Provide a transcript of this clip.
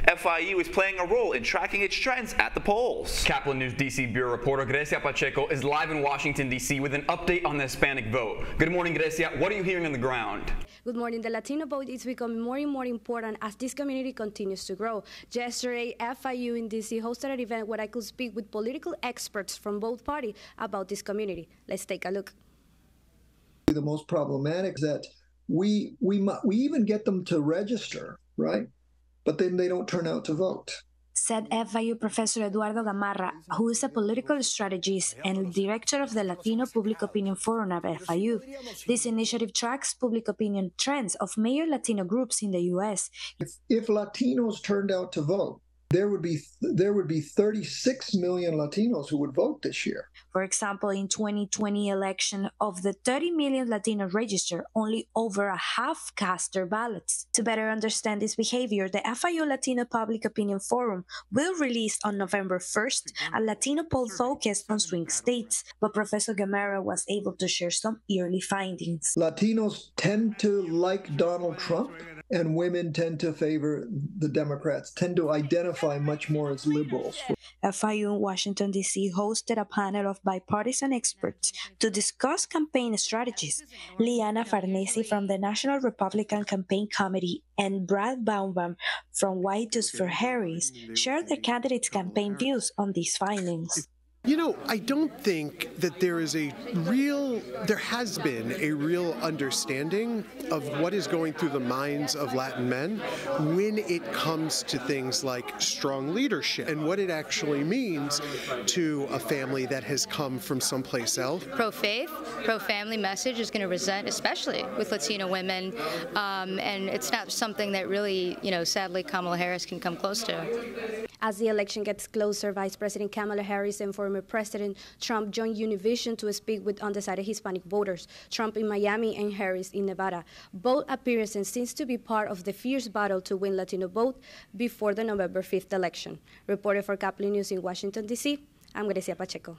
FIU is playing a role in tracking its trends at the polls. Caplin News DC Bureau reporter Grecia Pacheco is live in Washington, D.C. with an update on the Hispanic vote. Good morning, Grecia. What are you hearing on the ground? Good morning. The Latino vote is becoming more and more important as this community continues to grow. Yesterday, FIU in D.C. hosted an event where I could speak with political experts from both parties about this community. Let's take a look. The most problematic is that we even get them to register, right? But then they don't turn out to vote. Said FIU Professor Eduardo Gamarra, who is a political strategist and director of the Latino Public Opinion Forum at FIU. This initiative tracks public opinion trends of major Latino groups in the U.S. If Latinos turned out to vote, there would be 36 million Latinos who would vote this year. For example, in 2020 election, of the 30 million Latinos registered, only over a half cast their ballots. To better understand this behavior, the FIU Latino Public Opinion Forum will release on November 1st a Latino poll focused on swing states, but Professor Gamarra was able to share some early findings. Latinos tend to like Donald Trump, and women tend to favor the Democrats, tend to identify much more as liberals. FIU in Washington, D.C. hosted a panel of bipartisan experts to discuss campaign strategies. Liana Farnese from the National Republican Campaign Committee and Brad Baumbaum from White House for Harris shared the candidates' campaign views on these findings. You know, I don't think that there has been a real understanding of what is going through the minds of Latin men when it comes to things like strong leadership and what it actually means to a family that has come from someplace else. Pro-faith, pro-family message is going to resonate, especially with Latino women, and it's not something that really, sadly, Kamala Harris can come close to. As the election gets closer, Vice President Kamala Harris and former President Trump joined Univision to speak with undecided Hispanic voters, Trump in Miami and Harris in Nevada. Both appearances seem to be part of the fierce battle to win Latino vote before the November 5th election. Reporter for Caplin News in Washington, D.C., I'm Grecia Pacheco.